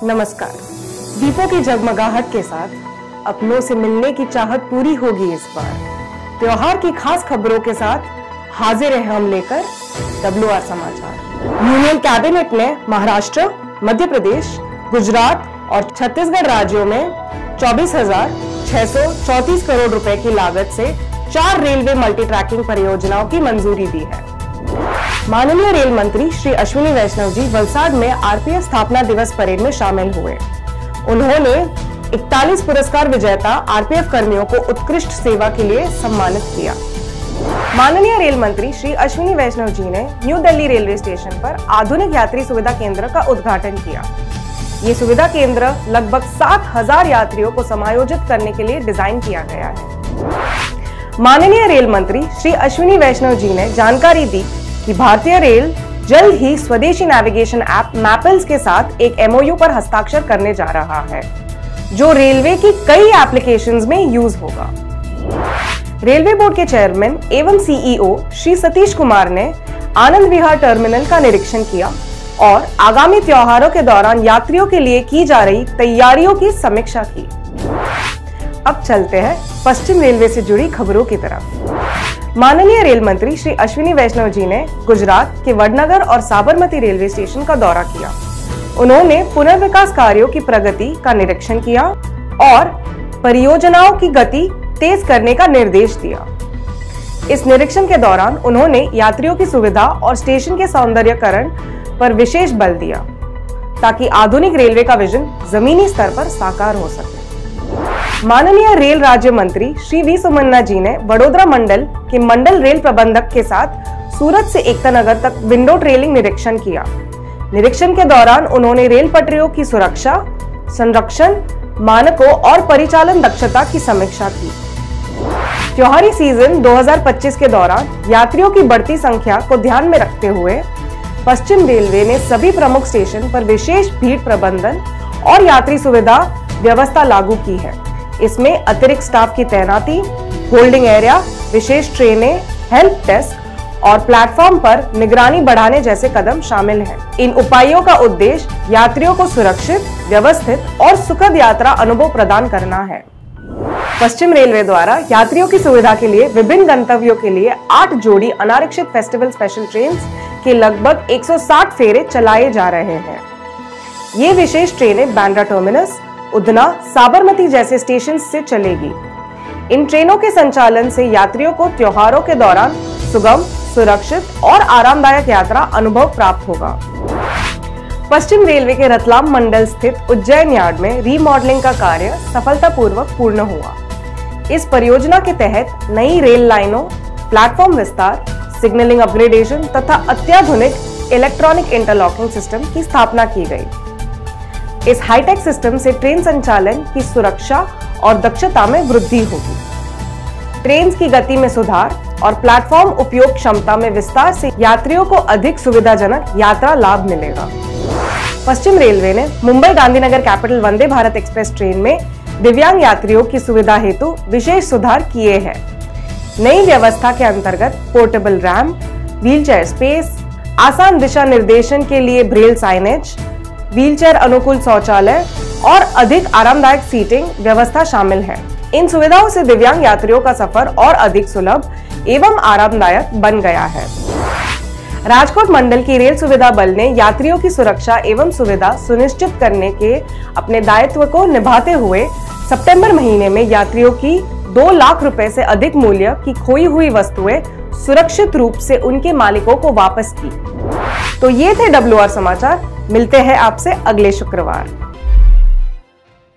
नमस्कार। दीपों की जगमगाहट के साथ अपनों से मिलने की चाहत पूरी होगी इस बार। त्योहार की खास खबरों के साथ हाजिर हैं हम लेकर WR समाचार। यूनियन कैबिनेट ने महाराष्ट्र, मध्य प्रदेश, गुजरात और छत्तीसगढ़ राज्यों में 24,634 करोड़ रुपए की लागत से 4 रेलवे मल्टी ट्रैकिंग परियोजनाओं की मंजूरी दी है। माननीय रेल मंत्री श्री अश्विनी वैष्णव जी वलसाड में RPF स्थापना दिवस परेड में शामिल हुए। उन्होंने 41 पुरस्कार विजेता RPF कर्मियों को उत्कृष्ट सेवा के लिए सम्मानित किया। माननीय रेल मंत्री श्री अश्विनी वैष्णव जी ने न्यू दिल्ली रेलवे स्टेशन पर आधुनिक यात्री सुविधा केंद्र का उद्घाटन किया। ये सुविधा केंद्र लगभग 7,000 यात्रियों को समायोजित करने के लिए डिजाइन किया गया है। माननीय रेल मंत्री श्री अश्विनी वैष्णव जी ने जानकारी दी कि भारतीय रेल जल्द ही स्वदेशी नेविगेशन ऐप मैपल्स के साथ एक MOU पर हस्ताक्षर करने जा रहा है, जो रेलवे की कई एप्लीकेशंस में यूज होगा। रेलवे बोर्ड के चेयरमैन एवं CEO श्री सतीश कुमार ने आनंद विहार टर्मिनल का निरीक्षण किया और आगामी त्योहारों के दौरान यात्रियों के लिए की जा रही तैयारियों की समीक्षा की। अब चलते हैं पश्चिम रेलवे से जुड़ी खबरों की तरफ। माननीय रेल मंत्री श्री अश्विनी वैष्णव जी ने गुजरात के वडनगर और साबरमती रेलवे स्टेशन का दौरा किया। उन्होंने पुनर्विकास कार्यों की प्रगति का निरीक्षण किया और परियोजनाओं की गति तेज करने का निर्देश दिया। इस निरीक्षण के दौरान उन्होंने यात्रियों की सुविधा और स्टेशन के सौंदर्यीकरण पर विशेष बल दिया, ताकि आधुनिक रेलवे का विजन जमीनी स्तर पर साकार हो सके। माननीय रेल राज्य मंत्री श्री वी सोमन्ना जी ने वडोदरा मंडल के मंडल रेल प्रबंधक के साथ सूरत से एकता नगर तक विंडो ट्रेलिंग निरीक्षण किया। निरीक्षण के दौरान उन्होंने रेल पटरियों की सुरक्षा, संरक्षण, मानकों और परिचालन दक्षता की समीक्षा की। त्योहारी सीजन 2025 के दौरान यात्रियों की बढ़ती संख्या को ध्यान में रखते हुए पश्चिम रेलवे ने सभी प्रमुख स्टेशन पर विशेष भीड़ प्रबंधन और यात्री सुविधा व्यवस्था लागू की है। इसमें अतिरिक्त स्टाफ की तैनाती, होल्डिंग एरिया, विशेष ट्रेनें, हेल्प डेस्क और प्लेटफॉर्म पर निगरानी बढ़ाने जैसे कदम शामिल हैं। इन उपायों का उद्देश्य यात्रियों को सुरक्षित, व्यवस्थित और सुखद यात्रा अनुभव प्रदान करना है। पश्चिम रेलवे द्वारा यात्रियों की सुविधा के लिए विभिन्न गंतव्यों के लिए 8 जोड़ी अनारक्षित फेस्टिवल स्पेशल ट्रेन के लगभग 160 फेरे चलाए जा रहे हैं। ये विशेष ट्रेनें बांद्रा टर्मिनस, उधना, साबरमती जैसे स्टेशन से चलेगी। इन ट्रेनों के संचालन से यात्रियों को त्योहारों के दौरान सुगम, सुरक्षित और आरामदायक यात्रा अनुभव प्राप्त होगा। पश्चिम रेलवे के रतलाम मंडल स्थित उज्जैन यार्ड में रीमॉडलिंग का कार्य सफलतापूर्वक पूर्ण हुआ। इस परियोजना के तहत नई रेल लाइनों, प्लेटफॉर्म विस्तार, सिग्नलिंग अपग्रेडेशन तथा अत्याधुनिक इलेक्ट्रॉनिक इंटरलॉकिंग सिस्टम की स्थापना की गई। इस हाईटेक सिस्टम से ट्रेन संचालन की सुरक्षा और दक्षता में वृद्धि होगी। ट्रेन की गति में सुधार और प्लेटफॉर्म उपयोग क्षमता में विस्तार से यात्रियों को अधिक सुविधाजनक यात्रा लाभ मिलेगा। पश्चिम रेलवे ने Mumbai Gandhinagar capital Vande Bharat express train में दिव्यांग यात्रियों की सुविधा हेतु विशेष सुधार किए हैं। नई व्यवस्था के अंतर्गत पोर्टेबल रैम्प, व्हीलचेयर स्पेस, आसान दिशा निर्देशन के लिए ब्रेल साइनेज, व्हीलचेयर अनुकूल शौचालय और अधिक आरामदायक सीटिंग व्यवस्था शामिल है। इन सुविधाओं से दिव्यांग यात्रियों का सफर और अधिक सुलभ एवं आरामदायक बन गया है। राजकोट मंडल की रेल सुविधा बल ने यात्रियों की सुरक्षा एवं सुविधा सुनिश्चित करने के अपने दायित्व को निभाते हुए सितंबर महीने में यात्रियों की 2 लाख रुपए से अधिक मूल्य की खोई हुई वस्तुएं सुरक्षित रूप से उनके मालिकों को वापस की। तो ये थे WR समाचार। मिलते हैं आपसे अगले शुक्रवार।